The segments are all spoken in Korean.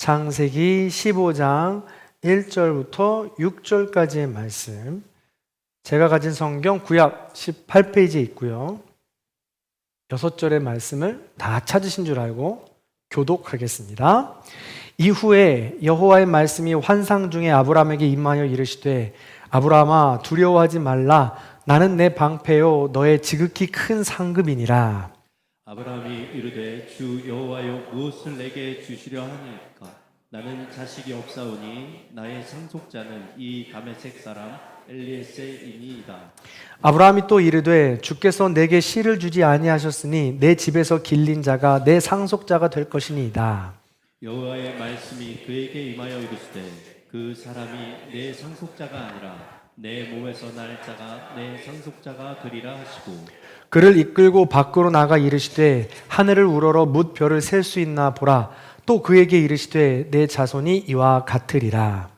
창세기 15장 1절부터 6절까지의 말씀, 제가 가진 성경 구약 18페이지에 있고요. 6절의 말씀을 다 찾으신 줄 알고 교독하겠습니다. 이후에 여호와의 말씀이 환상 중에 아브라함에게 임하여 이르시되, 아브라함아 두려워하지 말라. 나는 내 방패요 너의 지극히 큰 상급이니라. 아브라함이 이르되 주 여호와여 무엇을 내게 주시려 하니까? 나는 자식이 없사오니 나의 상속자는 이 다메섹 사람 엘리에셀이니이다. 아브라함이 또 이르되 주께서 내게 씨를 주지 아니하셨으니 내 집에서 길린 자가 내 상속자가 될 것이니이다. 여호와의 말씀이 그에게 임하여 이르시되 그 사람이 내 상속자가 아니라 내 몸에서 날 자가 내 상속자가 되리라 하시고, 그를 이끌고 밖으로 나가 이르시되 하늘을 우러러 뭇 별을 셀 수 있나 보라. 또 그에게 이르시되 내 자손이 이와 같으리라.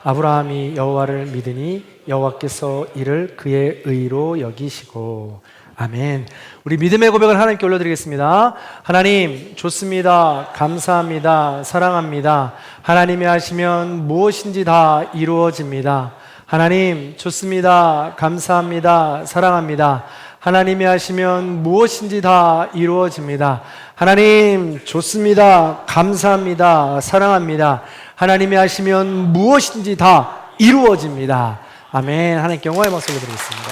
아브라함이 여호와를 믿으니 여호와께서 이를 그의 의로 여기시고. 아멘. 우리 믿음의 고백을 하나님께 올려드리겠습니다. 하나님 좋습니다. 감사합니다. 사랑합니다. 하나님이 하시면 무엇인지 다 이루어집니다. 하나님 좋습니다. 감사합니다. 사랑합니다. 하나님이 하시면 무엇인지 다 이루어집니다. 하나님 좋습니다. 감사합니다. 사랑합니다. 하나님이 하시면 무엇인지 다 이루어집니다. 아멘. 하나님께 영광의 박수 올려드리겠습니다.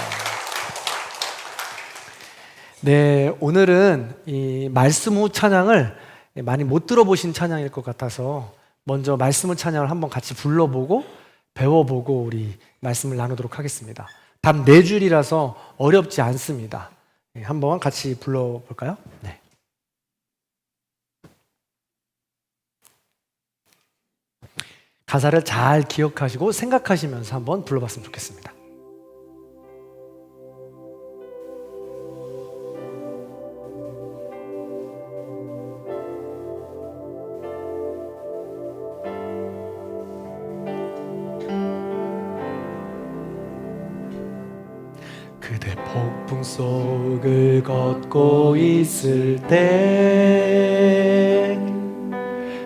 네, 오늘은 이 말씀 후 찬양을 많이 못 들어보신 찬양일 것 같아서 먼저 말씀 후 찬양을 한번 같이 불러보고 배워보고 우리 말씀을 나누도록 하겠습니다. 답 4줄이라서 어렵지 않습니다. 네, 한번 같이 불러볼까요? 네. 가사를 잘 기억하시고 생각하시면서 한번 불러봤으면 좋겠습니다. 그대 폭풍 속을 걷고 있을 때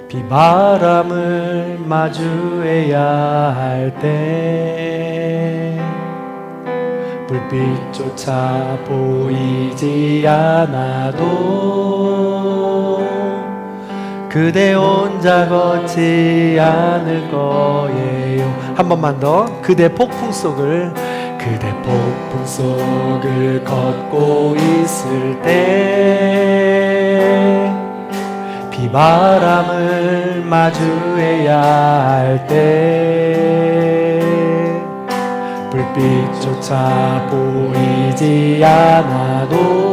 비바람을 마주해야 할 때 불빛조차 보이지 않아도 그대 혼자 걷지 않을 거예요. 한 번만 더. 그대 폭풍 속을 걷고 있을 때 비바람을 마주해야 할 때 불빛조차 보이지 않아도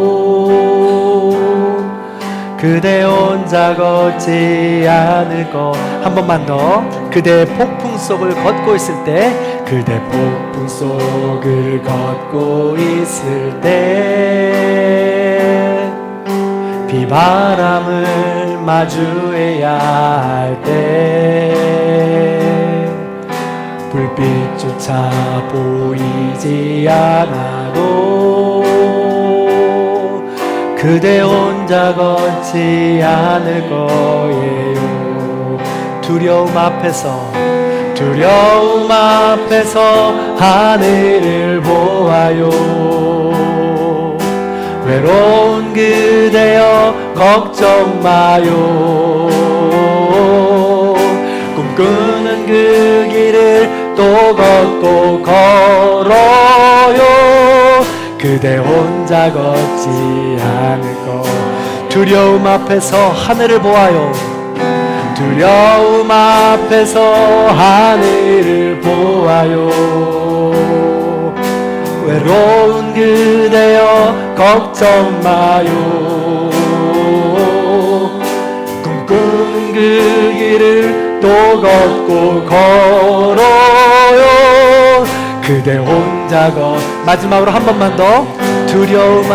그대 혼자 걷지 않을 거. 한 번만 더. 그대 폭풍 속을 걷고 있을 때 걷고 있을 때 비바람을 마주해야 할 때 불빛조차 보이지 않아도 그대 혼자 걷지 않을 거예요. 두려움 앞에서 하늘을 보아요. 외로운 그대여 걱정 마요. 꿈꾸는 그 길을 또 걷고 걸어요. 그대 혼자 걷지 않을 거. 두려움 앞에서 하늘을 보아요. 두려움 앞에서 하늘을 보아요. 외로운 그대여 걱정 마요. 꿈꾸는 그 길을 또 걷고 걸어요. 그대 혼자 마지막으로 한 번만 더. 두려움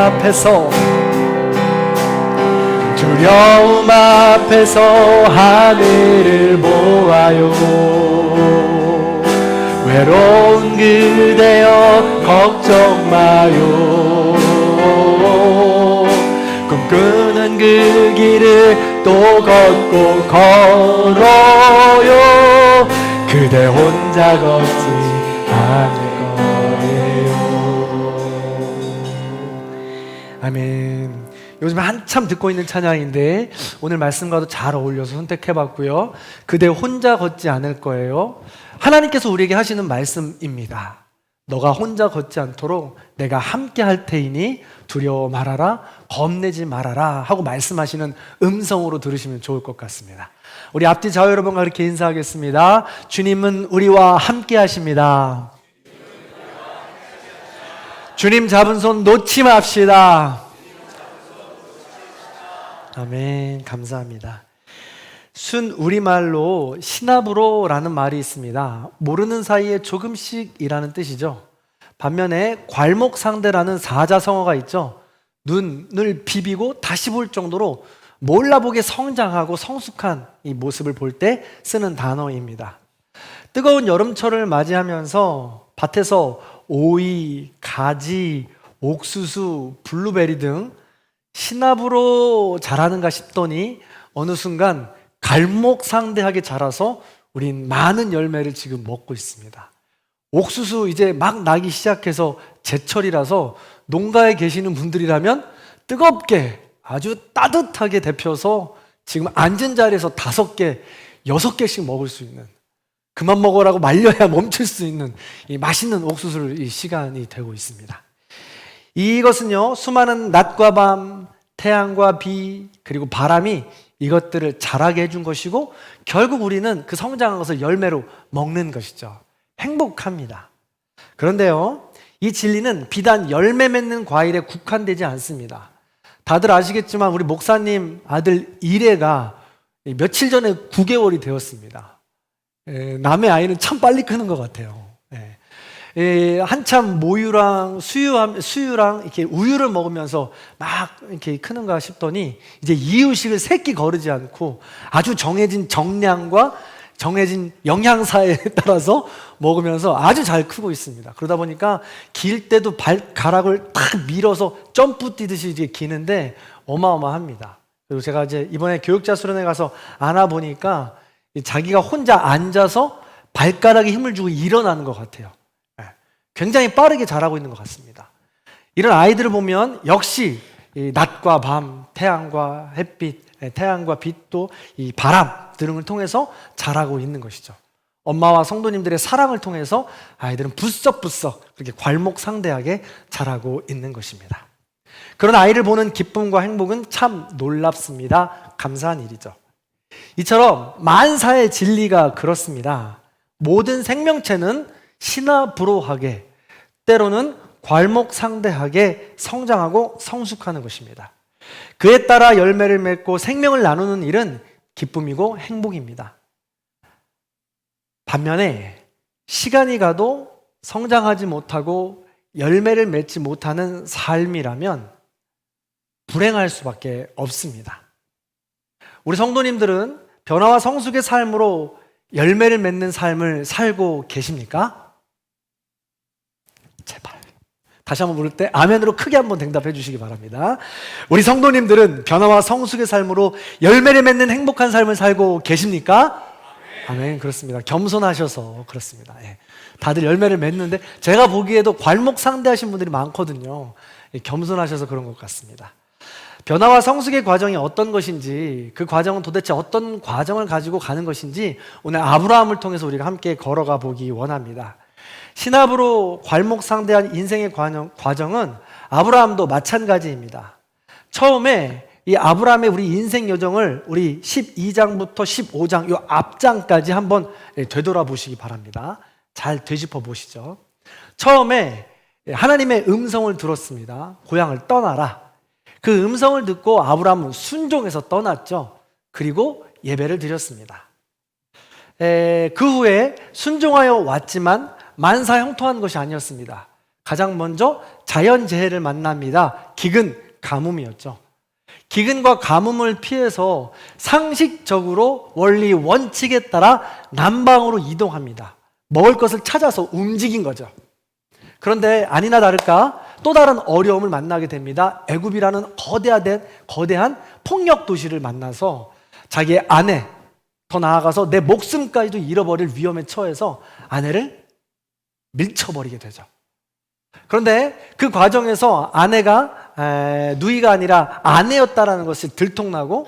앞에서 하늘을 보아요. 외로운 그대여 걱정 마요. 꿈꾸는 그 길을 또 걷고 걸어요. 그대 혼자 걷지 않을 거예요. 아멘. 요즘에 한참 듣고 있는 찬양인데 오늘 말씀과도 잘 어울려서 선택해봤고요. 그대 혼자 걷지 않을 거예요. 하나님께서 우리에게 하시는 말씀입니다. 너가 혼자 걷지 않도록 내가 함께 할 테이니 두려워 말아라, 겁내지 말아라 하고 말씀하시는 음성으로 들으시면 좋을 것 같습니다. 우리 앞뒤 좌우 여러분과 그렇게 인사하겠습니다. 주님은 우리와 함께 하십니다. 주님 잡은 손 놓지 맙시다. 아멘. 감사합니다. 순 우리말로 시나브로라는 말이 있습니다. 모르는 사이에 조금씩이라는 뜻이죠. 반면에 괄목상대라는 사자성어가 있죠. 눈을 비비고 다시 볼 정도로 몰라보게 성장하고 성숙한 이 모습을 볼 때 쓰는 단어입니다. 뜨거운 여름철을 맞이하면서 밭에서 오이, 가지, 옥수수, 블루베리 등 시나브로 자라는가 싶더니 어느 순간 갈목상대하게 자라서 우린 많은 열매를 지금 먹고 있습니다. 옥수수 이제 막 나기 시작해서 제철이라서 농가에 계시는 분들이라면 뜨겁게 아주 따뜻하게 데펴서 지금 앉은 자리에서 5개, 6개씩 먹을 수 있는, 그만 먹으라고 말려야 멈출 수 있는 이 맛있는 옥수수를 이 시간이 되고 있습니다. 이것은요, 수많은 낮과 밤, 태양과 비, 그리고 바람이 이것들을 자라게 해준 것이고 결국 우리는 그 성장한 것을 열매로 먹는 것이죠. 행복합니다. 그런데요, 이 진리는 비단 열매 맺는 과일에 국한되지 않습니다. 다들 아시겠지만 우리 목사님 아들 이래가 며칠 전에 9개월이 되었습니다. 남의 아이는 참 빨리 크는 것 같아요. 한참 모유랑 수유랑 이렇게 우유를 먹으면서 막 이렇게 크는가 싶더니 이제 이유식을 새끼 거르지 않고 아주 정해진 정량과 정해진 영양사에 따라서 먹으면서 아주 잘 크고 있습니다. 그러다 보니까 길 때도 발가락을 탁 밀어서 점프 뛰듯이 이제 기는데 어마어마합니다. 그리고 제가 이제 이번에 교육자 수련회 가서 안아보니까 자기가 혼자 앉아서 발가락에 힘을 주고 일어나는 것 같아요. 굉장히 빠르게 자라고 있는 것 같습니다. 이런 아이들을 보면 역시 이 낮과 밤, 태양과 햇빛, 태양과 빛도 이 바람 등을 통해서 자라고 있는 것이죠. 엄마와 성도님들의 사랑을 통해서 아이들은 부쩍부쩍 그렇게 괄목상대하게 자라고 있는 것입니다. 그런 아이를 보는 기쁨과 행복은 참 놀랍습니다. 감사한 일이죠. 이처럼 만사의 진리가 그렇습니다. 모든 생명체는 시나브로하게, 때로는 괄목상대하게 성장하고 성숙하는 것입니다. 그에 따라 열매를 맺고 생명을 나누는 일은 기쁨이고 행복입니다. 반면에 시간이 가도 성장하지 못하고 열매를 맺지 못하는 삶이라면 불행할 수밖에 없습니다. 우리 성도님들은 변화와 성숙의 삶으로 열매를 맺는 삶을 살고 계십니까? 제발 다시 한번 물을 때 아멘으로 크게 한번 대답해 주시기 바랍니다. 우리 성도님들은 변화와 성숙의 삶으로 열매를 맺는 행복한 삶을 살고 계십니까? 아멘. 그렇습니다. 겸손하셔서 그렇습니다. 다들 열매를 맺는데 제가 보기에도 괄목상대하신 분들이 많거든요. 겸손하셔서 그런 것 같습니다. 변화와 성숙의 과정이 어떤 것인지, 그 과정은 도대체 어떤 과정을 가지고 가는 것인지 오늘 아브라함을 통해서 우리가 함께 걸어가 보기 원합니다. 시나브로 괄목상대한 인생의 과정은 아브라함도 마찬가지입니다. 처음에 이 아브라함의 우리 인생 여정을 우리 12장부터 15장 이 앞장까지 한번 되돌아보시기 바랍니다. 잘 되짚어 보시죠. 처음에 하나님의 음성을 들었습니다. 고향을 떠나라. 그 음성을 듣고 아브라함은 순종해서 떠났죠. 그리고 예배를 드렸습니다. 그 후에 순종하여 왔지만 만사 형통한 것이 아니었습니다. 가장 먼저 자연재해를 만납니다. 기근, 가뭄이었죠. 기근과 가뭄을 피해서 상식적으로 원리, 원칙에 따라 남방으로 이동합니다. 먹을 것을 찾아서 움직인 거죠. 그런데 아니나 다를까 또 다른 어려움을 만나게 됩니다. 애굽이라는 거대한 폭력 도시를 만나서 자기의 아내, 더 나아가서 내 목숨까지도 잃어버릴 위험에 처해서 아내를 밀쳐버리게 되죠. 그런데 그 과정에서 아내가 누이가 아니라 아내였다라는 것이 들통나고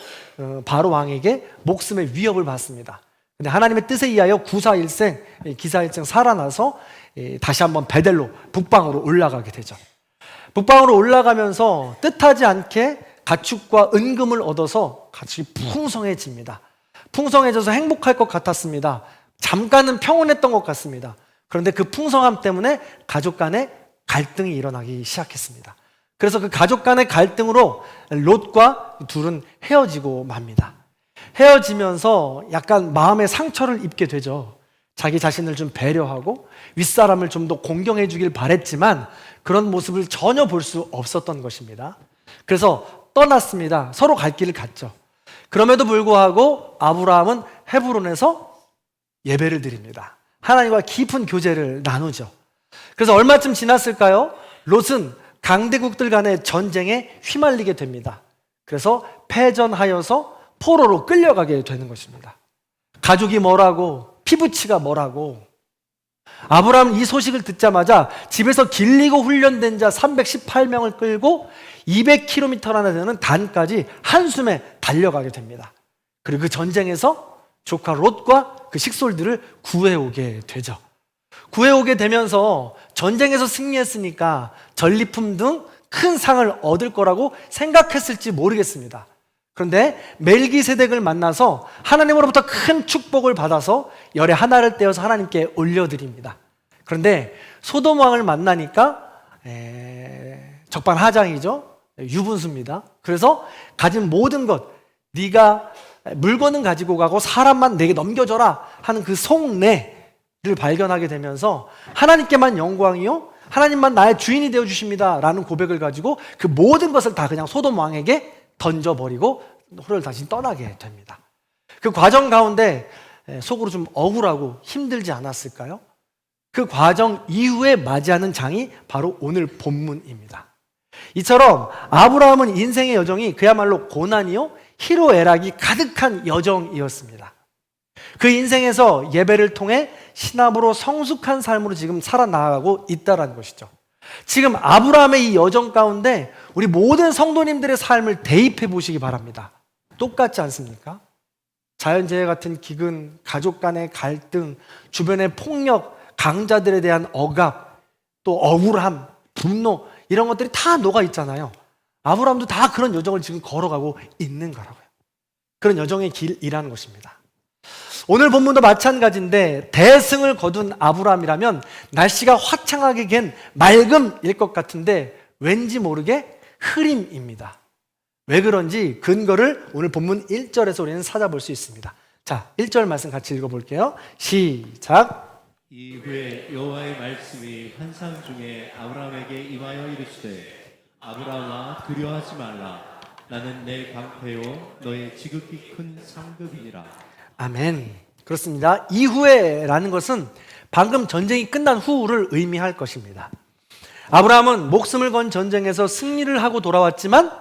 바로 왕에게 목숨의 위협을 받습니다. 근데 하나님의 뜻에 의하여 구사일생, 기사일생 살아나서 다시 한번 베델로 북방으로 올라가게 되죠. 북방으로 올라가면서 뜻하지 않게 가축과 은금을 얻어서 가축이 풍성해집니다. 풍성해져서 행복할 것 같았습니다. 잠깐은 평온했던 것 같습니다. 그런데 그 풍성함 때문에 가족 간에 갈등이 일어나기 시작했습니다. 그래서 그 가족 간의 갈등으로 롯과 둘은 헤어지고 맙니다. 헤어지면서 약간 마음의 상처를 입게 되죠. 자기 자신을 좀 배려하고 윗사람을 좀 더 공경해 주길 바랬지만 그런 모습을 전혀 볼 수 없었던 것입니다. 그래서 떠났습니다. 서로 갈 길을 갔죠. 그럼에도 불구하고 아브라함은 헤브론에서 예배를 드립니다. 하나님과 깊은 교제를 나누죠. 그래서 얼마쯤 지났을까요? 롯은 강대국들 간의 전쟁에 휘말리게 됩니다. 그래서 패전하여서 포로로 끌려가게 되는 것입니다. 가족이 뭐라고, 피부치가 뭐라고. 아브라함은 이 소식을 듣자마자 집에서 길리고 훈련된 자 318명을 끌고 200km나 되는 단까지 한숨에 달려가게 됩니다. 그리고 그 전쟁에서 조카 롯과 그 식솔들을 구해오게 되죠. 구해오게 되면서 전쟁에서 승리했으니까 전리품 등 큰 상을 얻을 거라고 생각했을지 모르겠습니다. 그런데 멜기세덱을 만나서 하나님으로부터 큰 축복을 받아서 열의 하나를 떼어서 하나님께 올려드립니다. 그런데 소돔 왕을 만나니까 적반하장이죠. 유분수입니다. 그래서 가진 모든 것, 네가 물건은 가지고 가고 사람만 내게 넘겨줘라 하는 그 속내를 발견하게 되면서 하나님께만 영광이요, 하나님만 나의 주인이 되어주십니다 라는 고백을 가지고 그 모든 것을 다 그냥 소돔 왕에게 던져버리고 호를 다시 떠나게 됩니다. 그 과정 가운데 속으로 좀 억울하고 힘들지 않았을까요? 그 과정 이후에 맞이하는 장이 바로 오늘 본문입니다. 이처럼 아브라함은 인생의 여정이 그야말로 고난이요 희로애락이 가득한 여정이었습니다. 그 인생에서 예배를 통해 신앙으로 성숙한 삶으로 지금 살아나가고 있다는 것이죠. 지금 아브라함의 이 여정 가운데 우리 모든 성도님들의 삶을 대입해 보시기 바랍니다. 똑같지 않습니까? 자연재해 같은 기근, 가족 간의 갈등, 주변의 폭력, 강자들에 대한 억압, 또 억울함, 분노 이런 것들이 다 녹아 있잖아요. 아브라함도 다 그런 여정을 지금 걸어가고 있는 거라고요. 그런 여정의 길이라는 것입니다. 오늘 본문도 마찬가지인데 대승을 거둔 아브라함이라면 날씨가 화창하게 갠 맑음일 것 같은데 왠지 모르게 흐림입니다. 왜 그런지 근거를 오늘 본문 1절에서 우리는 찾아볼 수 있습니다. 자, 1절 말씀 같이 읽어볼게요. 시작. 이후에 여호와의 말씀이 환상 중에 아브라함에게 임하여 이르시되 아브라함아 두려워하지 말라. 나는 내 방패요 너의 지극히 큰 상급이니라. 아멘. 그렇습니다. 이후에 라는 것은 방금 전쟁이 끝난 후를 의미할 것입니다. 아브라함은 목숨을 건 전쟁에서 승리를 하고 돌아왔지만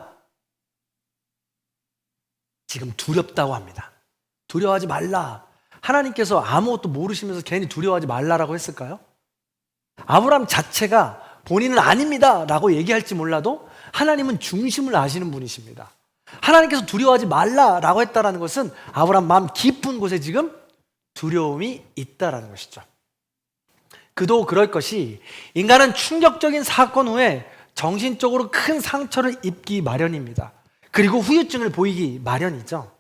지금 두렵다고 합니다. 두려워하지 말라. 하나님께서 아무것도 모르시면서 괜히 두려워하지 말라라고 했을까요? 아브라함 자체가 본인은 아닙니다 라고 얘기할지 몰라도 하나님은 중심을 아시는 분이십니다. 하나님께서 두려워하지 말라라고 했다는 것은 아브라함 마음 깊은 곳에 지금 두려움이 있다라는 것이죠. 그도 그럴 것이 인간은 충격적인 사건 후에 정신적으로 큰 상처를 입기 마련입니다. 그리고 후유증을 보이기 마련이죠.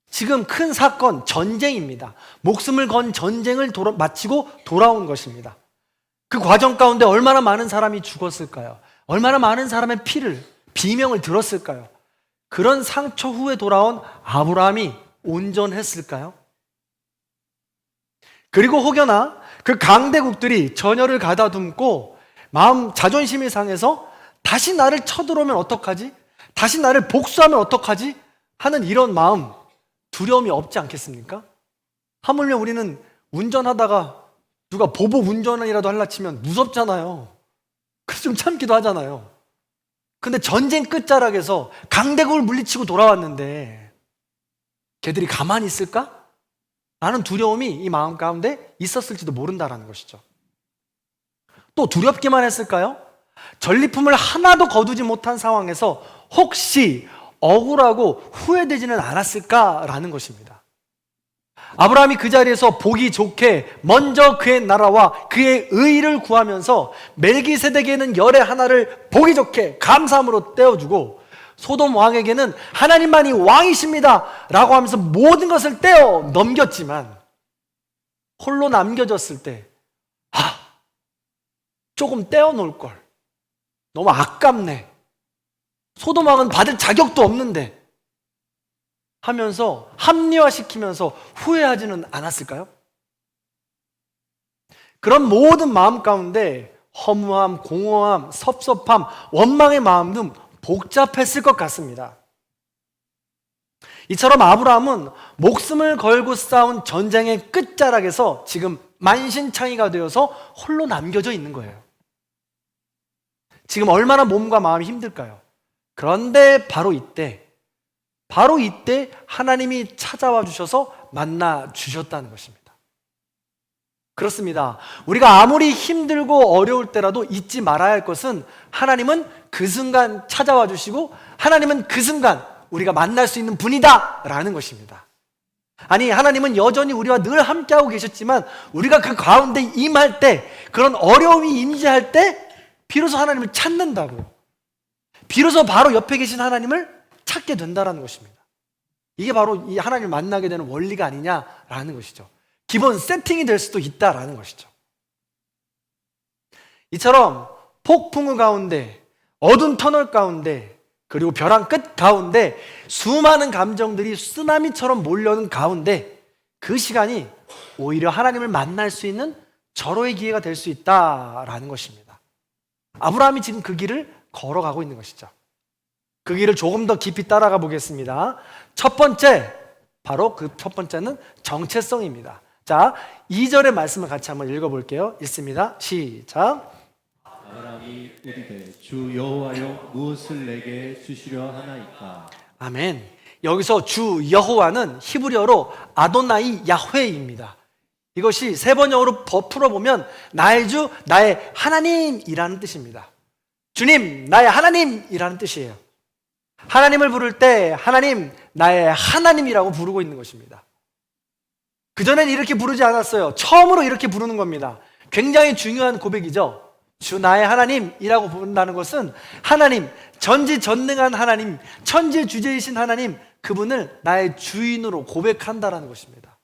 지금 큰 사건, 전쟁입니다. 목숨을 건 전쟁을 마치고 돌아온 것입니다. 그 과정 가운데 얼마나 많은 사람이 죽었을까요? 얼마나 많은 사람의 피를, 비명을 들었을까요? 그런 상처 후에 돌아온 아브라함이 온전했을까요? 그리고 혹여나 그 강대국들이 전열을 가다듬고 마음 자존심이 상해서 다시 나를 쳐들어오면 어떡하지? 다시 나를 복수하면 어떡하지? 하는 이런 마음, 두려움이 없지 않겠습니까? 하물며 우리는 운전하다가 누가 보복 운전이라도 하려 치면 무섭잖아요. 그래서 좀 참기도 하잖아요. 근데 전쟁 끝자락에서 강대국을 물리치고 돌아왔는데 걔들이 가만히 있을까? 라는 두려움이 이 마음 가운데 있었을지도 모른다라는 것이죠. 또 두렵기만 했을까요? 전리품을 하나도 거두지 못한 상황에서 혹시 억울하고 후회되지는 않았을까라는 것입니다. 아브라함이 그 자리에서 보기 좋게 먼저 그의 나라와 그의 의를 구하면서 멜기세덱에게는 열의 하나를 보기 좋게 감사함으로 떼어주고 소돔 왕에게는 하나님만이 왕이십니다 라고 하면서 모든 것을 떼어 넘겼지만 홀로 남겨졌을 때 조금 떼어놓을 걸, 너무 아깝네, 소돔 왕은 받을 자격도 없는데 하면서 합리화시키면서 후회하지는 않았을까요? 그런 모든 마음 가운데 허무함, 공허함, 섭섭함, 원망의 마음도 복잡했을 것 같습니다. 이처럼 아브라함은 목숨을 걸고 싸운 전쟁의 끝자락에서 지금 만신창이가 되어서 홀로 남겨져 있는 거예요. 지금 얼마나 몸과 마음이 힘들까요? 그런데 바로 이때 하나님이 찾아와 주셔서 만나 주셨다는 것입니다. 그렇습니다. 우리가 아무리 힘들고 어려울 때라도 잊지 말아야 할 것은 하나님은 그 순간 찾아와 주시고 하나님은 그 순간 우리가 만날 수 있는 분이다 라는 것입니다. 아니, 하나님은 여전히 우리와 늘 함께하고 계셨지만 우리가 그 가운데 임할 때, 그런 어려움이 임재할 때 비로소 하나님을 찾는다고, 비로소 바로 옆에 계신 하나님을 찾게 된다는 것입니다. 이게 바로 이 하나님을 만나게 되는 원리가 아니냐라는 것이죠. 기본 세팅이 될 수도 있다라는 것이죠. 이처럼 폭풍우 가운데, 어두운 터널 가운데, 그리고 벼랑 끝 가운데 수많은 감정들이 쓰나미처럼 몰려오는 가운데 그 시간이 오히려 하나님을 만날 수 있는 절호의 기회가 될 수 있다라는 것입니다. 아브라함이 지금 그 길을 걸어가고 있는 것이죠. 그 길을 조금 더 깊이 따라가 보겠습니다. 첫 번째, 바로 그 첫 번째는 정체성입니다. 자, 2절의 말씀을 같이 한번 읽어볼게요. 읽습니다. 시작. 아브라함이 이르되 주 여호와여 무엇을 내게 주시려 하나이까. 아멘. 여기서 주 여호와는 히브리어로 아도나이 야훼입니다. 이것이 세 번역으로 풀어보면 나의 주, 나의 하나님이라는 뜻입니다. 주님, 나의 하나님이라는 뜻이에요. 하나님을 부를 때 하나님, 나의 하나님이라고 부르고 있는 것입니다. 그전엔 이렇게 부르지 않았어요. 처음으로 이렇게 부르는 겁니다. 굉장히 중요한 고백이죠. 주 나의 하나님이라고 부른다는 것은 하나님, 전지전능한 하나님, 천지주제이신 하나님, 그분을 나의 주인으로 고백한다라는 것입니다.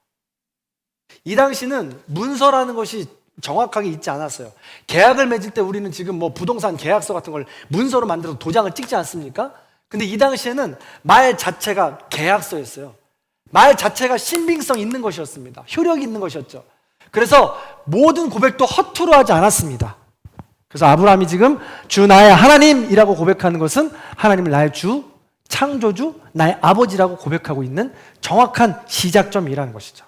이 당시는 문서라는 것이 정확하게 있지 않았어요. 계약을 맺을 때 우리는 지금 뭐 부동산 계약서 같은 걸 문서로 만들어서 도장을 찍지 않습니까? 근데 이 당시에는 말 자체가 계약서였어요. 말 자체가 신빙성 있는 것이었습니다. 효력이 있는 것이었죠. 그래서 모든 고백도 허투루 하지 않았습니다. 그래서 아브라함이 지금 주 나의 하나님이라고 고백하는 것은 하나님을 나의 주, 창조주, 나의 아버지라고 고백하고 있는 정확한 시작점이라는 것이죠.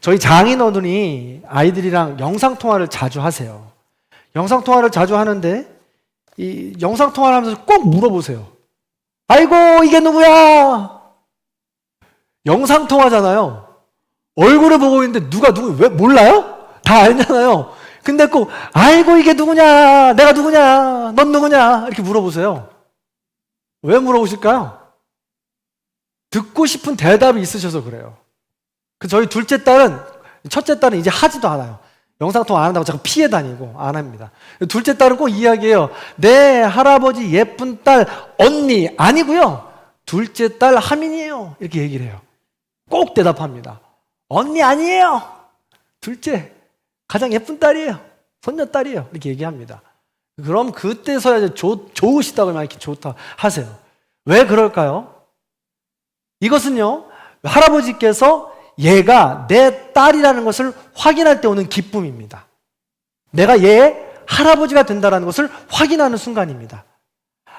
저희 장인어른이 아이들이랑 영상통화를 자주 하세요. 영상통화를 자주 하는데 이 영상통화를 하면서 꼭 물어보세요. 아이고, 이게 누구야? 영상통화잖아요. 얼굴을 보고 있는데 왜 몰라요? 다 알잖아요. 근데 꼭 아이고, 이게 누구냐? 내가 누구냐? 넌 누구냐? 이렇게 물어보세요. 왜 물어보실까요? 듣고 싶은 대답이 있으셔서 그래요. 저희 첫째 딸은 이제 하지도 않아요. 영상통화 안 한다고 자꾸 피해 다니고 안 합니다. 둘째 딸은 꼭 이야기해요. 네, 할아버지 예쁜 딸 언니 아니고요. 둘째 딸 하민이에요. 이렇게 얘기를 해요. 꼭 대답합니다. 언니 아니에요. 둘째, 가장 예쁜 딸이에요. 손녀딸이에요. 이렇게 얘기합니다. 그럼 그때서야 좋으시다고 이렇게 좋다 하세요. 왜 그럴까요? 이것은요, 할아버지께서 얘가 내 딸이라는 것을 확인할 때 오는 기쁨입니다. 내가 얘의 할아버지가 된다는 것을 확인하는 순간입니다.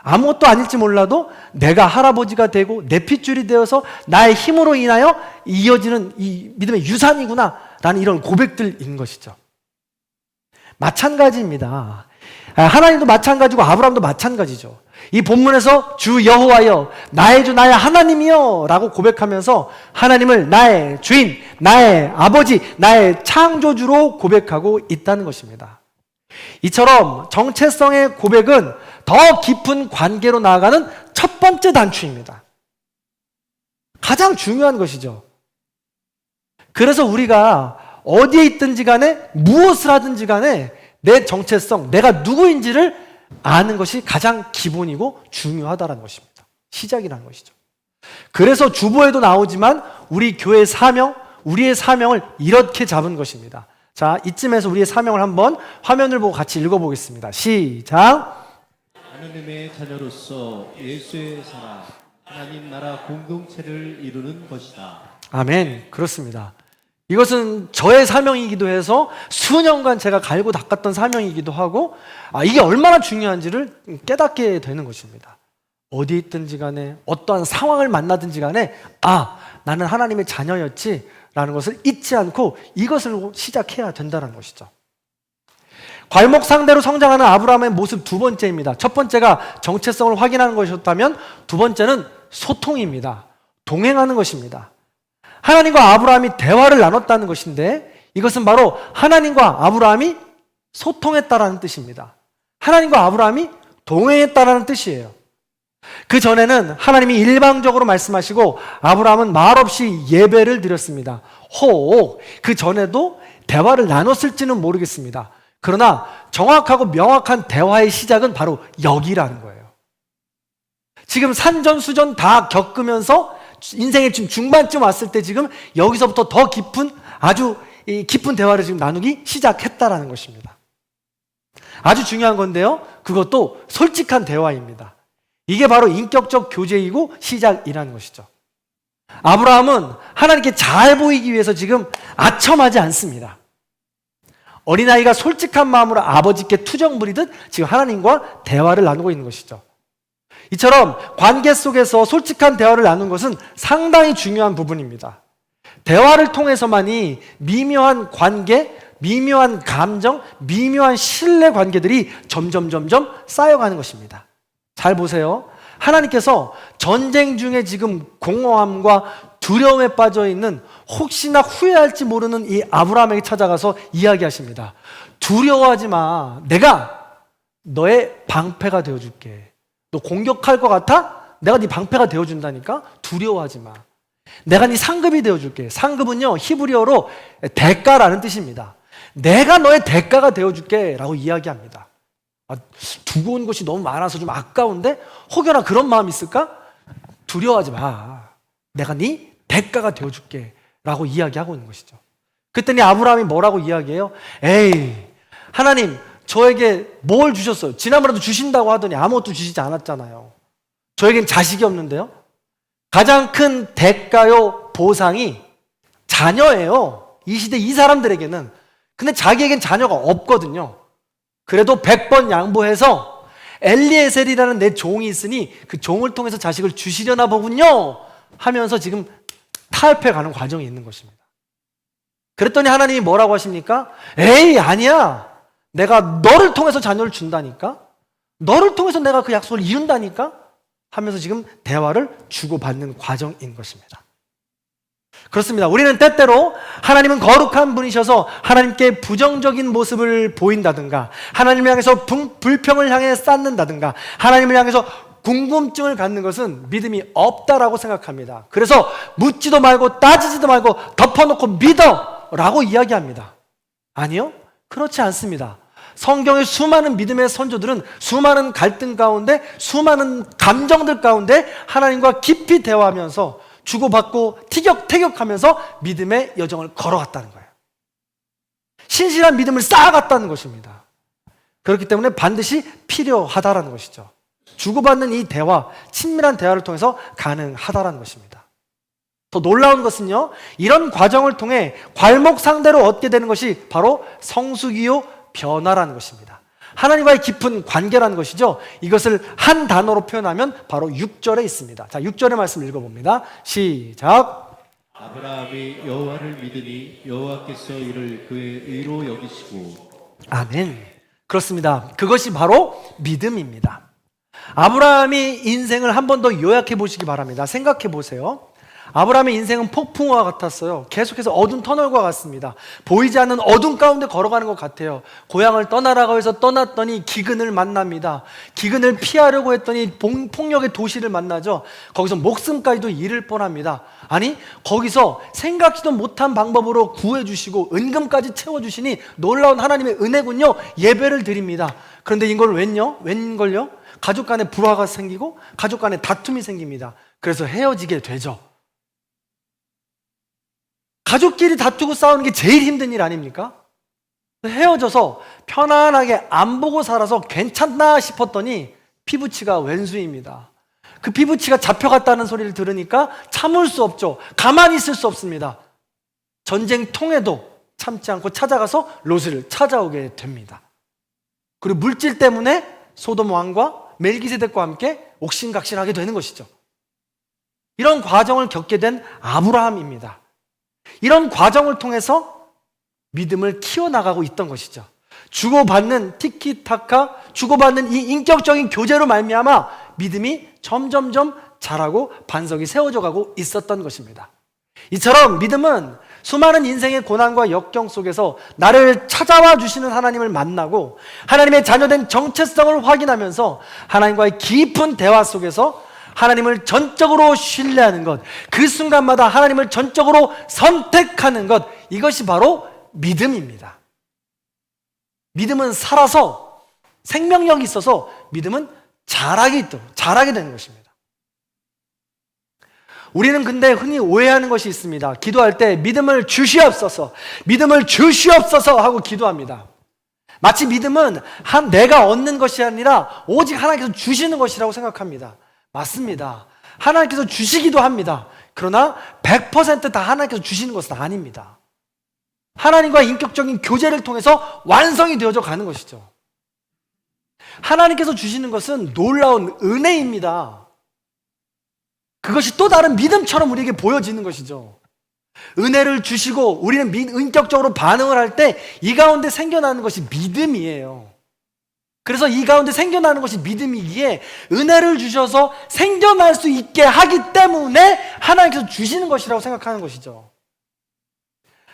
아무것도 아닐지 몰라도 내가 할아버지가 되고 내 핏줄이 되어서 나의 힘으로 인하여 이어지는 이 믿음의 유산이구나 라는 이런 고백들인 것이죠. 마찬가지입니다. 하나님도 마찬가지고 아브라함도 마찬가지죠. 이 본문에서 주 여호와여, 나의 주 나의 하나님이여 라고 고백하면서 하나님을 나의 주인, 나의 아버지, 나의 창조주로 고백하고 있다는 것입니다. 이처럼 정체성의 고백은 더 깊은 관계로 나아가는 첫 번째 단추입니다. 가장 중요한 것이죠. 그래서 우리가 어디에 있든지 간에 무엇을 하든지 간에 내 정체성, 내가 누구인지를 아는 것이 가장 기본이고 중요하다는 것입니다. 시작이라는 것이죠. 그래서 주보에도 나오지만 우리 교회의 사명, 우리의 사명을 이렇게 잡은 것입니다. 자, 이쯤에서 우리의 사명을 한번 화면을 보고 같이 읽어보겠습니다. 시작! 하나님의 자녀로서 예수의 사랑, 하나님 나라 공동체를 이루는 것이다. 아멘. 그렇습니다. 이것은 저의 사명이기도 해서 수년간 제가 갈고 닦았던 사명이기도 하고, 이게 얼마나 중요한지를 깨닫게 되는 것입니다. 어디 있든지 간에 어떠한 상황을 만나든지 간에 나는 하나님의 자녀였지 라는 것을 잊지 않고 이것을 시작해야 된다는 것이죠. 괄목상대로 성장하는 아브라함의 모습 두 번째입니다. 첫 번째가 정체성을 확인하는 것이었다면 두 번째는 소통입니다. 동행하는 것입니다. 하나님과 아브라함이 대화를 나눴다는 것인데 이것은 바로 하나님과 아브라함이 소통했다라는 뜻입니다. 하나님과 아브라함이 동행했다라는 뜻이에요. 그 전에는 하나님이 일방적으로 말씀하시고 아브라함은 말없이 예배를 드렸습니다. 혹 그 전에도 대화를 나눴을지는 모르겠습니다. 그러나 정확하고 명확한 대화의 시작은 바로 여기라는 거예요. 지금 산전수전 다 겪으면서 인생의 지금 중반쯤 왔을 때 지금 여기서부터 더 깊은 아주 깊은 대화를 지금 나누기 시작했다라는 것입니다. 아주 중요한 건데요. 그것도 솔직한 대화입니다. 이게 바로 인격적 교제이고 시작이라는 것이죠. 아브라함은 하나님께 잘 보이기 위해서 지금 아첨하지 않습니다. 어린아이가 솔직한 마음으로 아버지께 투정 부리듯 지금 하나님과 대화를 나누고 있는 것이죠. 이처럼 관계 속에서 솔직한 대화를 나누는 것은 상당히 중요한 부분입니다. 대화를 통해서만이 미묘한 관계, 미묘한 감정, 미묘한 신뢰 관계들이 점점 쌓여가는 것입니다. 잘 보세요. 하나님께서 전쟁 중에 지금 공허함과 두려움에 빠져 있는 혹시나 후회할지 모르는 이 아브라함에게 찾아가서 이야기하십니다. 두려워하지 마. 내가 너의 방패가 되어줄게. 너 공격할 것 같아? 내가 네 방패가 되어준다니까? 두려워하지 마. 내가 네 상급이 되어줄게. 상급은요, 히브리어로 대가라는 뜻입니다. 내가 너의 대가가 되어줄게 라고 이야기합니다. 두고 온 것이 너무 많아서 좀 아까운데 혹여나 그런 마음이 있을까? 두려워하지 마. 내가 네 대가가 되어줄게 라고 이야기하고 있는 것이죠. 그랬더니 아브라함이 뭐라고 이야기해요? 에이, 하나님 저에게 뭘 주셨어요? 지난번에도 주신다고 하더니 아무것도 주시지 않았잖아요. 저에겐 자식이 없는데요. 가장 큰 대가요 보상이 자녀예요. 이 시대 이 사람들에게는. 근데 자기에겐 자녀가 없거든요. 그래도 100번 양보해서 엘리에셀이라는 내 종이 있으니 그 종을 통해서 자식을 주시려나 보군요 하면서 지금 타협해가는 과정이 있는 것입니다. 그랬더니 하나님이 뭐라고 하십니까? 에이, 아니야. 내가 너를 통해서 자녀를 준다니까? 너를 통해서 내가 그 약속을 이룬다니까? 하면서 지금 대화를 주고받는 과정인 것입니다. 그렇습니다. 우리는 때때로 하나님은 거룩한 분이셔서 하나님께 부정적인 모습을 보인다든가, 하나님을 향해서 불평을 향해 쌓는다든가, 하나님을 향해서 궁금증을 갖는 것은 믿음이 없다라고 생각합니다. 그래서 묻지도 말고 따지지도 말고 덮어놓고 믿어 라고 이야기합니다. 아니요, 그렇지 않습니다. 성경의 수많은 믿음의 선조들은 수많은 갈등 가운데, 수많은 감정들 가운데 하나님과 깊이 대화하면서 주고받고 티격태격하면서 믿음의 여정을 걸어갔다는 거예요. 신실한 믿음을 쌓아갔다는 것입니다. 그렇기 때문에 반드시 필요하다라는 것이죠. 주고받는 이 대화, 친밀한 대화를 통해서 가능하다라는 것입니다. 더 놀라운 것은요, 이런 과정을 통해 괄목상대로 얻게 되는 것이 바로 성숙이요 변화라는 것입니다. 하나님과의 깊은 관계라는 것이죠. 이것을 한 단어로 표현하면 바로 6절에 있습니다. 자, 6절의 말씀 읽어봅니다. 시작. 아브라함이 여호와를 믿으니 여호와께서 이를 그의 의로 여기시고. 아멘. 그렇습니다. 그것이 바로 믿음입니다. 아브라함이 인생을 한 번 더 요약해 보시기 바랍니다. 생각해 보세요. 아브라함의 인생은 폭풍우와 같았어요. 계속해서 어두운 터널과 같습니다. 보이지 않는 어둠 가운데 걸어가는 것 같아요. 고향을 떠나라고 해서 떠났더니 기근을 만납니다. 기근을 피하려고 했더니 폭력의 도시를 만나죠. 거기서 목숨까지도 잃을 뻔합니다. 아니, 거기서 생각지도 못한 방법으로 구해주시고 은금까지 채워주시니 놀라운 하나님의 은혜군요. 예배를 드립니다. 그런데 이걸 웬걸요? 가족 간에 불화가 생기고 가족 간에 다툼이 생깁니다. 그래서 헤어지게 되죠. 가족끼리 다투고 싸우는 게 제일 힘든 일 아닙니까? 헤어져서 편안하게 안 보고 살아서 괜찮나 싶었더니 피부치가 왼수입니다. 그 피부치가 잡혀갔다는 소리를 들으니까 참을 수 없죠. 가만히 있을 수 없습니다. 전쟁통에도 참지 않고 찾아가서 롯을 찾아오게 됩니다. 그리고 물질 때문에 소돔 왕과 멜기세덱과 함께 옥신각신하게 되는 것이죠. 이런 과정을 겪게 된 아브라함입니다. 이런 과정을 통해서 믿음을 키워나가고 있던 것이죠. 주고받는 티키타카, 주고받는 이 인격적인 교제로 말미암아 믿음이 점점점 자라고 반석이 세워져 가고 있었던 것입니다. 이처럼 믿음은 수많은 인생의 고난과 역경 속에서 나를 찾아와 주시는 하나님을 만나고 하나님의 자녀된 정체성을 확인하면서 하나님과의 깊은 대화 속에서 하나님을 전적으로 신뢰하는 것, 그 순간마다 하나님을 전적으로 선택하는 것, 이것이 바로 믿음입니다. 믿음은 살아서 생명력이 있어서 믿음은 자라게 되는 것입니다. 우리는 근데 흔히 오해하는 것이 있습니다. 기도할 때 믿음을 주시옵소서, 믿음을 주시옵소서 하고 기도합니다. 마치 믿음은 내가 얻는 것이 아니라 오직 하나님께서 주시는 것이라고 생각합니다. 맞습니다. 하나님께서 주시기도 합니다. 그러나 100% 다 하나님께서 주시는 것은 아닙니다. 하나님과 인격적인 교제를 통해서 완성이 되어져 가는 것이죠. 하나님께서 주시는 것은 놀라운 은혜입니다. 그것이 또 다른 믿음처럼 우리에게 보여지는 것이죠. 은혜를 주시고 우리는 인격적으로 반응을 할 때 이 가운데 생겨나는 것이 믿음이에요. 그래서 이 가운데 생겨나는 것이 믿음이기에 은혜를 주셔서 생겨날 수 있게 하기 때문에 하나님께서 주시는 것이라고 생각하는 것이죠.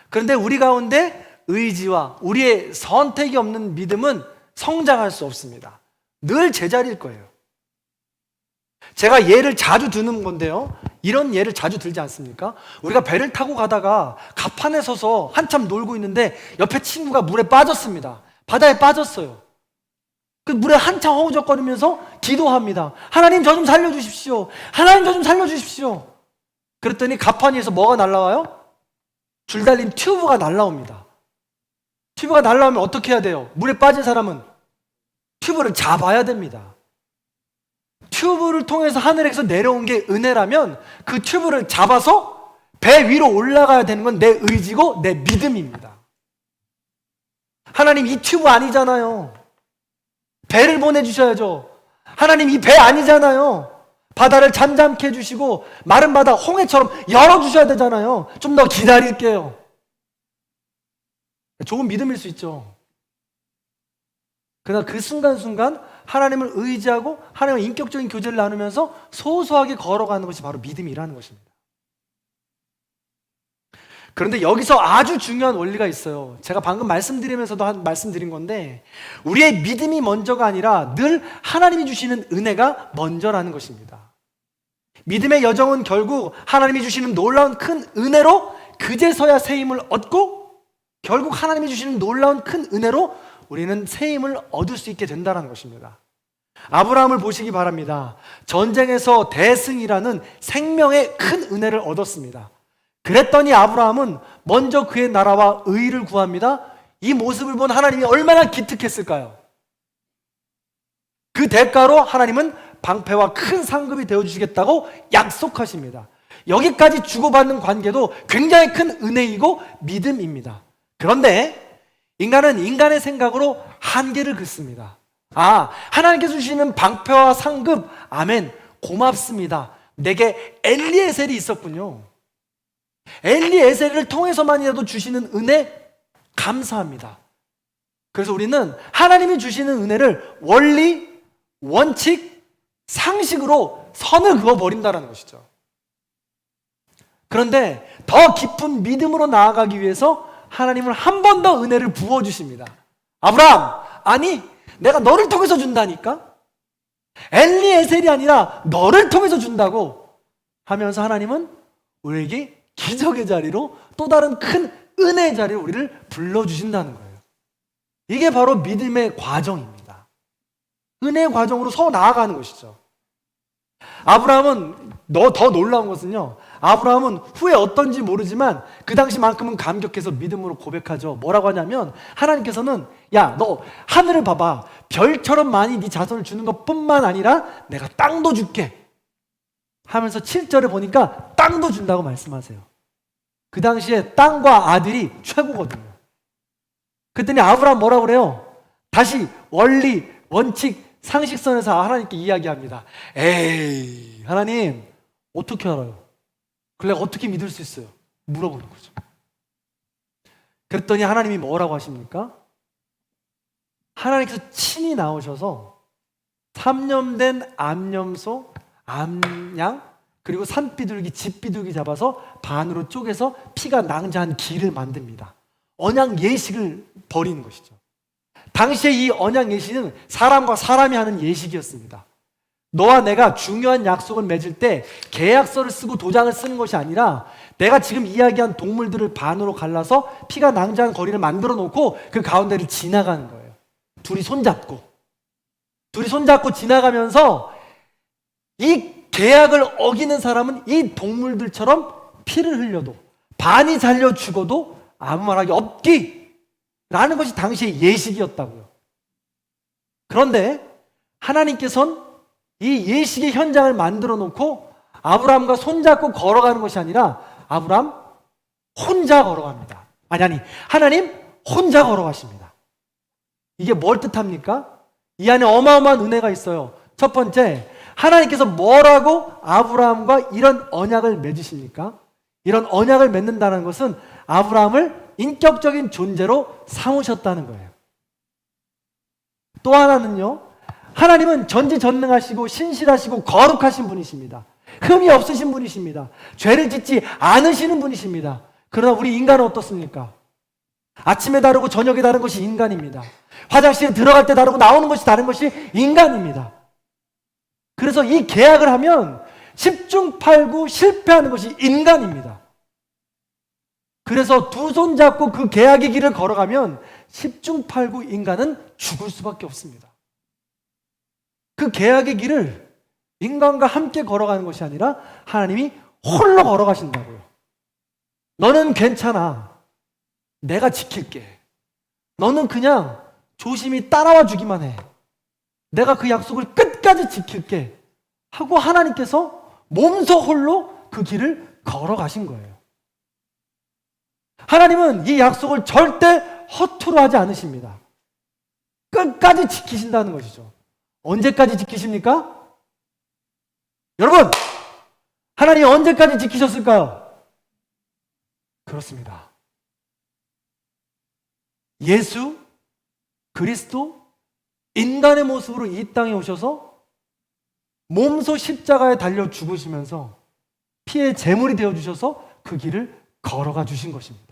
그런데 우리 가운데 의지와 우리의 선택이 없는 믿음은 성장할 수 없습니다. 늘 제자리일 거예요. 제가 예를 자주 드는 건데요, 이런 예를 자주 들지 않습니까? 우리가 배를 타고 가다가 갑판에 서서 한참 놀고 있는데 옆에 친구가 물에 빠졌습니다. 바다에 빠졌어요. 그 물에 한참 허우적거리면서 기도합니다. 하나님 저 좀 살려주십시오. 하나님 저 좀 살려주십시오. 그랬더니 갑판 위에서 뭐가 날라와요? 줄 달린 튜브가 날라옵니다. 튜브가 날라오면 어떻게 해야 돼요? 물에 빠진 사람은 튜브를 잡아야 됩니다. 튜브를 통해서 하늘에서 내려온 게 은혜라면 그 튜브를 잡아서 배 위로 올라가야 되는 건 내 의지고 내 믿음입니다. 하나님 이 튜브 아니잖아요. 배를 보내주셔야죠. 하나님 이 배 아니잖아요. 바다를 잠잠케 해주시고 마른 바다 홍해처럼 열어주셔야 되잖아요. 좀 더 기다릴게요. 좋은 믿음일 수 있죠. 그러나 그 순간순간 하나님을 의지하고 하나님과 인격적인 교제를 나누면서 소소하게 걸어가는 것이 바로 믿음이라는 것입니다. 그런데 여기서 아주 중요한 원리가 있어요. 제가 방금 말씀드리면서도 말씀드린 건데 우리의 믿음이 먼저가 아니라 늘 하나님이 주시는 은혜가 먼저라는 것입니다. 믿음의 여정은 결국 하나님이 주시는 놀라운 큰 은혜로 그제서야 새 힘을 얻고 결국 하나님이 주시는 놀라운 큰 은혜로 우리는 새 힘을 얻을 수 있게 된다는 것입니다. 아브라함을 보시기 바랍니다. 전쟁에서 대승이라는 생명의 큰 은혜를 얻었습니다. 그랬더니 아브라함은 먼저 그의 나라와 의를 구합니다. 이 모습을 본 하나님이 얼마나 기특했을까요? 그 대가로 하나님은 방패와 큰 상급이 되어주시겠다고 약속하십니다. 여기까지 주고받는 관계도 굉장히 큰 은혜이고 믿음입니다. 그런데 인간은 인간의 생각으로 한계를 긋습니다. 하나님께서 주시는 방패와 상급, 아멘, 고맙습니다. 내게 엘리에셀이 있었군요. 엘리에셀을 통해서만이라도 주시는 은혜 감사합니다. 그래서 우리는 하나님이 주시는 은혜를 원리, 원칙, 상식으로 선을 그어버린다는 것이죠. 그런데 더 깊은 믿음으로 나아가기 위해서 하나님은 한 번 더 은혜를 부어주십니다. 아브라함, 아니 내가 너를 통해서 준다니까? 엘리에셀이 아니라 너를 통해서 준다고 하면서 하나님은 우리에게 기적의 자리로 또 다른 큰 은혜의 자리로 우리를 불러주신다는 거예요. 이게 바로 믿음의 과정입니다. 은혜의 과정으로 서 나아가는 것이죠. 아브라함은 더 놀라운 것은요, 아브라함은 후에 어떤지 모르지만 그 당시만큼은 감격해서 믿음으로 고백하죠. 뭐라고 하냐면 하나님께서는 야, 너 하늘을 봐봐. 별처럼 많이 네 자손을 주는 것뿐만 아니라 내가 땅도 줄게 하면서 7절에 보니까 땅도 준다고 말씀하세요. 그 당시에 땅과 아들이 최고거든요. 그랬더니 아브라함 뭐라고 그래요? 다시 원리, 원칙, 상식선에서 하나님께 이야기합니다. 에이, 하나님 어떻게 알아요? 그래 어떻게 믿을 수 있어요? 물어보는 거죠. 그랬더니 하나님이 뭐라고 하십니까? 하나님께서 친히 나오셔서 3년 암염소, 암양, 그리고 산비둘기, 집비둘기 잡아서 반으로 쪼개서 피가 낭자한 길을 만듭니다. 언약 예식을 벌이는 것이죠. 당시에 이 언약 예식은 사람과 사람이 하는 예식이었습니다. 너와 내가 중요한 약속을 맺을 때 계약서를 쓰고 도장을 쓰는 것이 아니라 내가 지금 이야기한 동물들을 반으로 갈라서 피가 낭자한 거리를 만들어 놓고 그 가운데를 지나가는 거예요. 둘이 손잡고 지나가면서 이 계약을 어기는 사람은 이 동물들처럼 피를 흘려도 반이 잘려 죽어도 아무 말하기 없기 라는 것이 당시의 예식이었다고요. 그런데 하나님께서는 이 예식의 현장을 만들어 놓고 아브라함과 손잡고 걸어가는 것이 아니라 아브라함 혼자 걸어갑니다. 아니 하나님 혼자 걸어가십니다. 이게 뭘 뜻합니까? 이 안에 어마어마한 은혜가 있어요. 첫 번째, 하나님께서 뭐라고 아브라함과 이런 언약을 맺으십니까? 이런 언약을 맺는다는 것은 아브라함을 인격적인 존재로 삼으셨다는 거예요. 또 하나는요, 하나님은 전지전능하시고 신실하시고 거룩하신 분이십니다. 흠이 없으신 분이십니다. 죄를 짓지 않으시는 분이십니다. 그러나 우리 인간은 어떻습니까? 아침에 다르고 저녁에 다른 것이 인간입니다. 화장실에 들어갈 때 다르고 나오는 것이 다른 것이 인간입니다. 그래서 이 계약을 하면 10중 8구 실패하는 것이 인간입니다. 그래서 두 손 잡고 그 계약의 길을 걸어가면 10중 8구 인간은 죽을 수밖에 없습니다. 그 계약의 길을 인간과 함께 걸어가는 것이 아니라 하나님이 홀로 걸어가신다고요. 너는 괜찮아. 내가 지킬게. 너는 그냥 조심히 따라와 주기만 해. 내가 그 약속을 끝까지 지킬게 하고 하나님께서 몸소 홀로 그 길을 걸어가신 거예요. 하나님은 이 약속을 절대 허투루 하지 않으십니다. 끝까지 지키신다는 것이죠. 언제까지 지키십니까? 여러분, 하나님이 언제까지 지키셨을까요? 그렇습니다. 예수 그리스도 인간의 모습으로 이 땅에 오셔서 몸소 십자가에 달려 죽으시면서 피의 제물이 되어주셔서 그 길을 걸어가 주신 것입니다.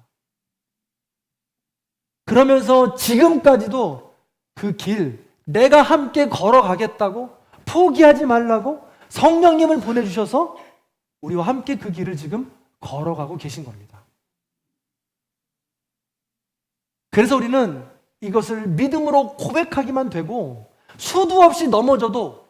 그러면서 지금까지도 그 길, 내가 함께 걸어가겠다고 포기하지 말라고 성령님을 보내주셔서 우리와 함께 그 길을 지금 걸어가고 계신 겁니다. 그래서 우리는 이것을 믿음으로 고백하기만 되고 수도 없이 넘어져도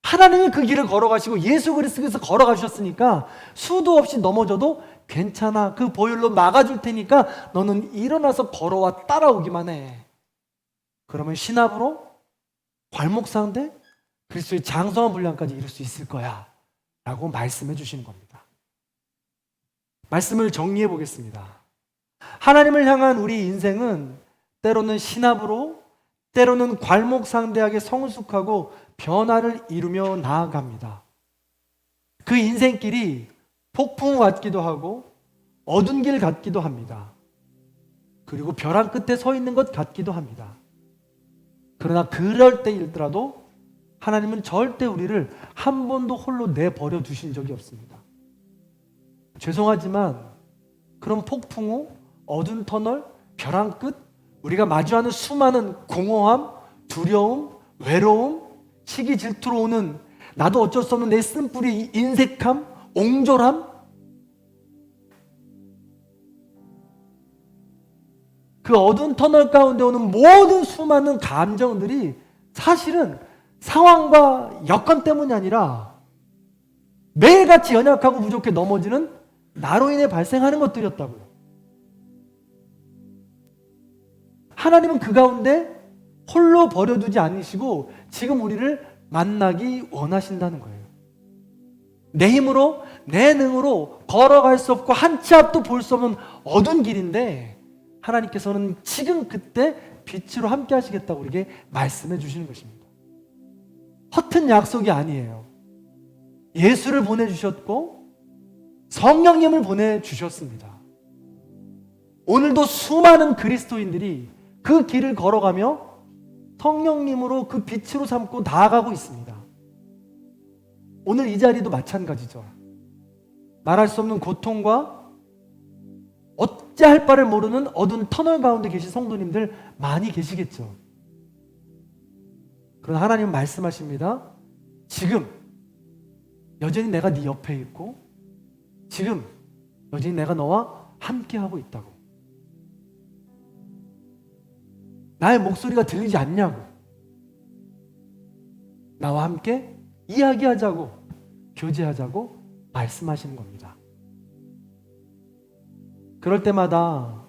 하나님이 그 길을 걸어가시고 예수 그리스도께서 걸어가셨으니까 수도 없이 넘어져도 괜찮아. 그 보혈로 막아줄 테니까 너는 일어나서 걸어와 따라오기만 해. 그러면 신압으로 괄목상대 그리스도의 장성한 분량까지 이룰 수 있을 거야 라고 말씀해 주시는 겁니다. 말씀을 정리해 보겠습니다. 하나님을 향한 우리 인생은 때로는 신압으로 때로는 괄목상대하게 성숙하고 변화를 이루며 나아갑니다. 그 인생길이 폭풍 같기도 하고 어두운 길 같기도 합니다. 그리고 벼랑 끝에 서 있는 것 같기도 합니다. 그러나 그럴 때일더라도 하나님은 절대 우리를 한 번도 홀로 내버려 두신 적이 없습니다. 죄송하지만 그런 폭풍 후 어두운 터널, 벼랑 끝, 우리가 마주하는 수많은 공허함, 두려움, 외로움, 시기 질투로 오는 나도 어쩔 수 없는 내 쓴뿌리 인색함, 옹졸함, 그 어두운 터널 가운데 오는 모든 수많은 감정들이 사실은 상황과 여건 때문이 아니라 매일같이 연약하고 부족해 넘어지는 나로 인해 발생하는 것들이었다고요. 하나님은 그 가운데 홀로 버려두지 않으시고 지금 우리를 만나기 원하신다는 거예요. 내 힘으로, 내 능으로 걸어갈 수 없고 한 치 앞도 볼 수 없는 어두운 길인데 하나님께서는 지금 그때 빛으로 함께 하시겠다고 우리에게 말씀해 주시는 것입니다. 허튼 약속이 아니에요. 예수를 보내주셨고 성령님을 보내주셨습니다. 오늘도 수많은 그리스도인들이 그 길을 걸어가며 성령님으로 그 빛으로 삼고 나아가고 있습니다. 오늘 이 자리도 마찬가지죠. 말할 수 없는 고통과 어찌할 바를 모르는 어두운 터널 가운데 계신 성도님들 많이 계시겠죠. 그러나 하나님은 말씀하십니다. 지금 여전히 내가 네 옆에 있고 지금 여전히 내가 너와 함께하고 있다고. 나의 목소리가 들리지 않냐고. 나와 함께 이야기하자고, 교제하자고 말씀하시는 겁니다. 그럴 때마다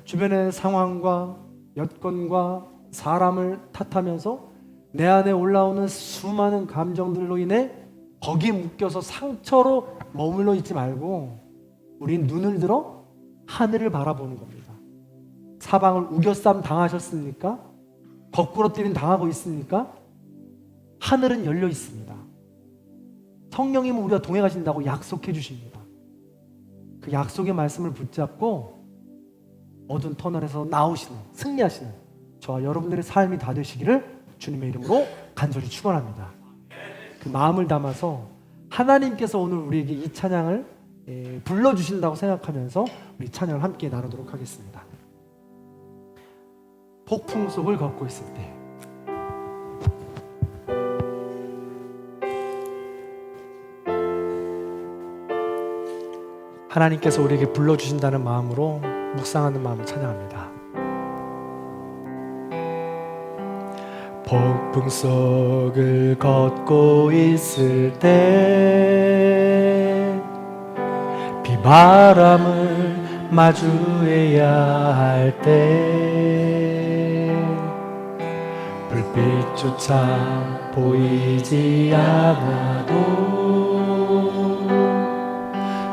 주변의 상황과 여건과 사람을 탓하면서 내 안에 올라오는 수많은 감정들로 인해 거기에 묶여서 상처로 머물러 있지 말고 우린 눈을 들어 하늘을 바라보는 겁니다. 사방을 우겨쌈 당하셨습니까? 거꾸로 때림 당하고 있습니까? 하늘은 열려 있습니다. 성령님은 우리가 동행하신다고 약속해 주십니다. 그 약속의 말씀을 붙잡고 어두운 터널에서 나오시는, 승리하시는 저와 여러분들의 삶이 다 되시기를 주님의 이름으로 간절히 축원합니다. 그 마음을 담아서 하나님께서 오늘 우리에게 이 찬양을 불러주신다고 생각하면서 우리 찬양을 함께 나누도록 하겠습니다. 폭풍 속을 걷고 있을 때 하나님께서 우리에게 불러주신다는 마음으로 묵상하는 마음을 찬양합니다. 폭풍 속을 걷고 있을 때 비바람을 마주해야 할 때 불빛조차 보이지 않아도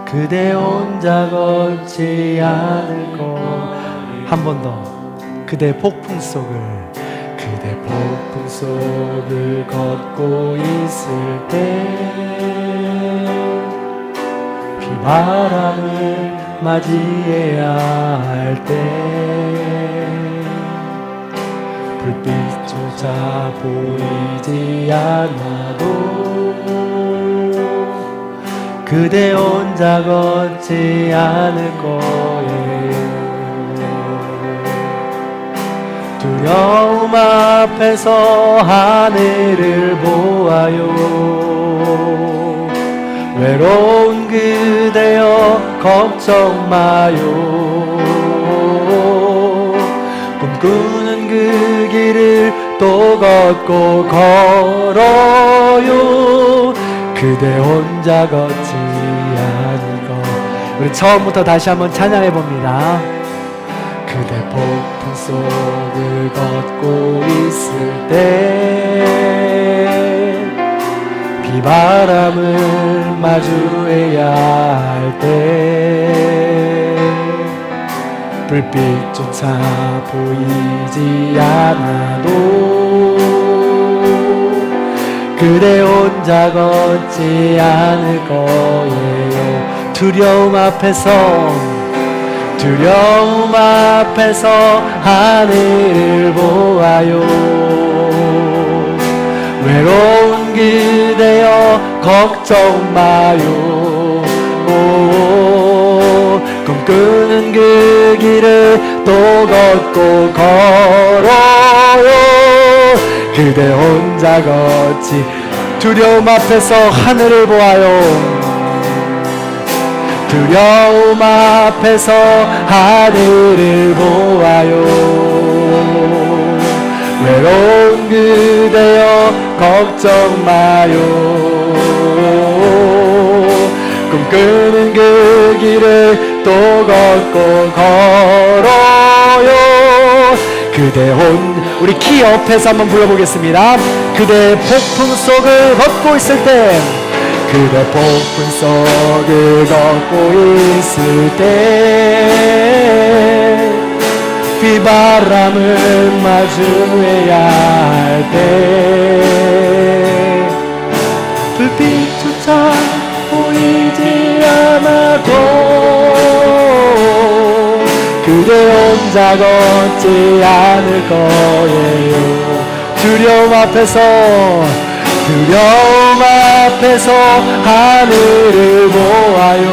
그대 혼자 걷지 않을 것. 한 번 더. 그대 폭풍 속을 걷고 있을 때 비바람을 맞이해야 할 때 불빛조차 보이지 않아도 그대 혼자 걷지 않을 거예요. 두려움 앞에서 하늘을 보아요. 외로운 그대여 걱정 마요. 꿈꾸는 그 길을 또 걷고 걸어요. 그대 혼자 걷지 않을 것. 우리 처음부터 다시 한번 찬양해 봅니다. 그대 폭풍 속을 걷고 있을 때 비바람을 마주해야 할 때 불빛조차 보이지 않아도 그대 혼자 걷지 않을 거예요. 두려움 앞에서 하늘을 보아요. 외로운 그대여 걱정 마요. 꿈꾸는 그 길을 또 걷고 걸어요. 그대 혼자 걷지 두려움 앞에서 하늘을 보아요. 두려움 앞에서 하늘을 보아요. 외로운 그대여 걱정 마요. 꿈꾸는 그 길을 또 걷고 걸어요. 우리 키 옆에서 한번 불러보겠습니다. 그대 폭풍 속을 걷고 있을 때, 그대 폭풍 속을 걷고 있을 때, 비바람을 마주해야 할 때, 불빛조차 보이지 않아도 그대 혼자 걷지 않을 거예요. 두려움 앞에서 하늘을 보아요.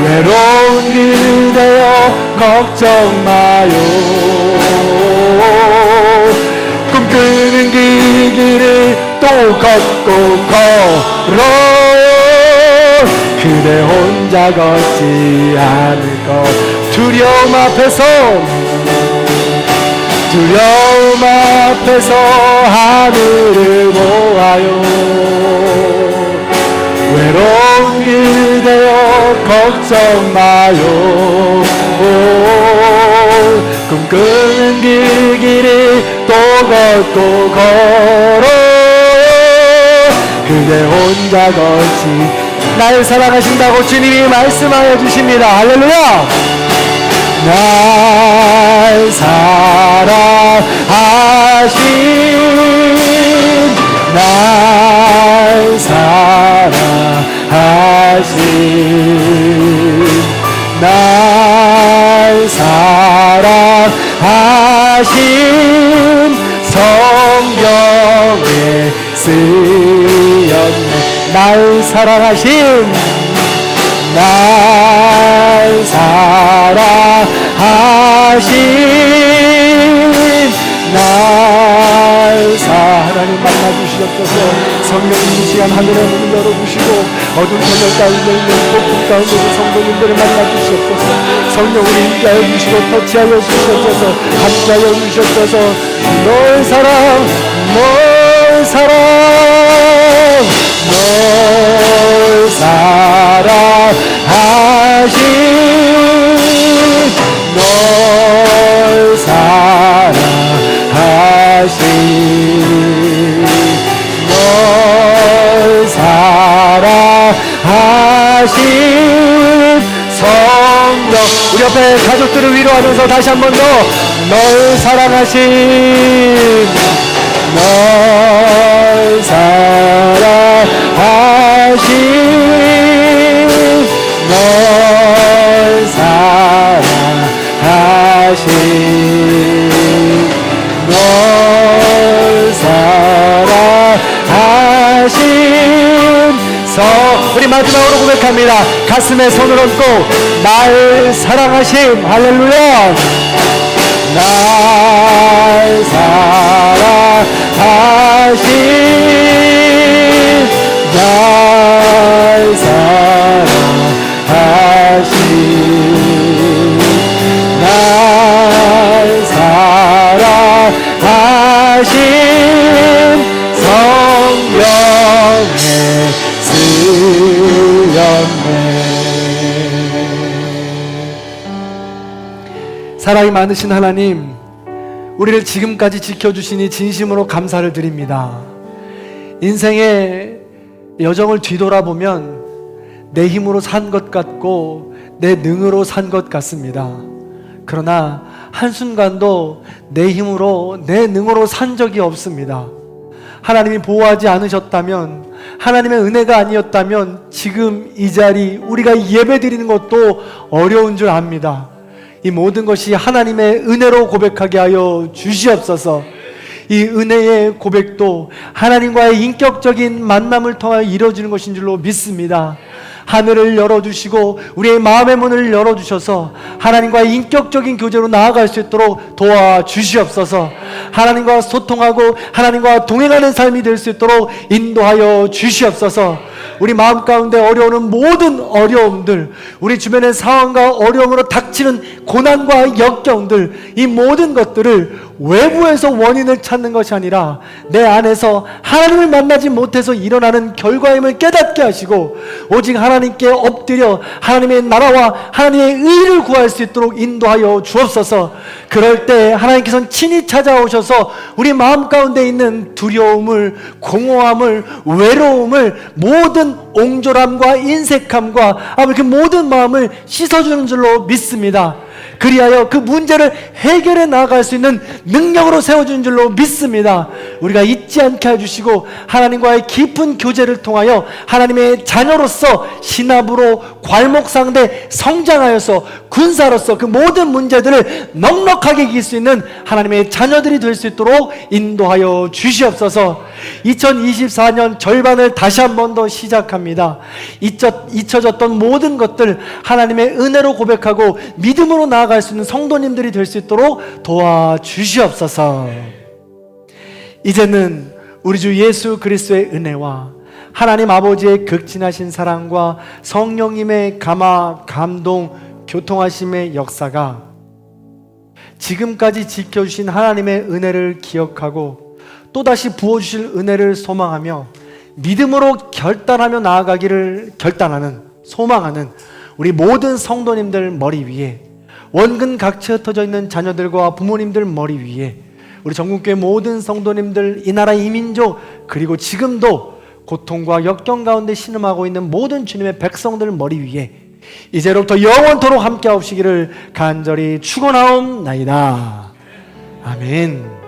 외로운 그대여 걱정 마요. 꿈꾸는 그 길을 또 걷고 걸어요. 그대 혼자 걷지 않을 것. 두려움 앞에서 하늘을 보아요. 외로운 그대여 걱정 마요. 꿈꾸는 그 길을 또 걷고 걸어요. 그대 혼자 걷지 날 사랑하신다고 주님이 말씀하여 주십니다. 할렐루야. 날 사랑하신, 날 사랑하신, 날 사랑하신 성경에 쓰였네. 날 사랑하신, 날 사랑하신, 날 하나님 만나주시옵소서. 성령님 이 시간 하늘의 문을 열어주시고 어두운 저녁 가운데 있는 폭풍 가운데 있는 성도님들을 만나주시옵소서. 성령 우리 인자해 주시고 터치하여 주시옵소서. 함께하여 주시옵소서. 널 사랑하신, 널 사랑하신, 널 사랑하신 성령. 우리 옆에 가족들을 위로하면서 다시 한 번 더 널 사랑하신, 널 사랑하신, 널 사랑하신, 널 사랑하신 우리 마지막으로 고백합니다. 가슴에 손을 얹고 날 사랑하심. 할렐루야. 날 사랑하신, 날 사랑하신, 날 사랑하신 성령의 쓰였네. 사랑이 많으신 하나님, 우리를 지금까지 지켜주시니 진심으로 감사를 드립니다. 인생의 여정을 뒤돌아보면 내 힘으로 산 것 같고 내 능으로 산 것 같습니다. 그러나 한순간도 내 힘으로 내 능으로 산 적이 없습니다. 하나님이 보호하지 않으셨다면, 하나님의 은혜가 아니었다면 지금 이 자리 우리가 예배 드리는 것도 어려운 줄 압니다. 이 모든 것이 하나님의 은혜로 고백하게 하여 주시옵소서. 이 은혜의 고백도 하나님과의 인격적인 만남을 통하여 이루어지는 것인 줄로 믿습니다. 하늘을 열어주시고 우리의 마음의 문을 열어주셔서 하나님과의 인격적인 교제로 나아갈 수 있도록 도와주시옵소서. 하나님과 소통하고 하나님과 동행하는 삶이 될 수 있도록 인도하여 주시옵소서. 우리 마음 가운데 어려우는 모든 어려움들, 우리 주변의 상황과 어려움으로 닥치는 고난과 역경들, 이 모든 것들을 외부에서 원인을 찾는 것이 아니라 내 안에서 하나님을 만나지 못해서 일어나는 결과임을 깨닫게 하시고 오직 하나님께 엎드려 하나님의 나라와 하나님의 의를 구할 수 있도록 인도하여 주옵소서. 그럴 때 하나님께서는 친히 찾아오셔서 우리 마음 가운데 있는 두려움을, 공허함을, 외로움을, 모든 옹졸함과 인색함과 그 모든 마음을 씻어주는 줄로 믿습니다. 그리하여 그 문제를 해결해 나아갈 수 있는 능력으로 세워주는 줄로 믿습니다. 우리가 잊지 않게 해주시고 하나님과의 깊은 교제를 통하여 하나님의 자녀로서 신압으로 괄목상대 성장하여서 군사로서 그 모든 문제들을 넉넉하게 이길 수 있는 하나님의 자녀들이 될 수 있도록 인도하여 주시옵소서. 2024년 절반을 다시 한 번 더 시작합니다. 잊혀졌던 모든 것들 하나님의 은혜로 고백하고 믿음으로 나아갈 수 있는 성도님들이 될 수 있도록 도와주시옵소서. 이제는 우리 주 예수 그리스도의 은혜와 하나님 아버지의 극진하신 사랑과 성령님의 감화, 감동, 교통하심의 역사가 지금까지 지켜주신 하나님의 은혜를 기억하고 또다시 부어주실 은혜를 소망하며 믿음으로 결단하며 나아가기를 소망하는 우리 모든 성도님들 머리 위에, 원근 각처에 흩어져 있는 자녀들과 부모님들 머리 위에, 우리 전국교회 모든 성도님들, 이 나라 이민족, 그리고 지금도 고통과 역경 가운데 신음하고 있는 모든 주님의 백성들 머리 위에 이제로부터 영원토록 함께 하시기를 간절히 축원하옵나이다. 아멘.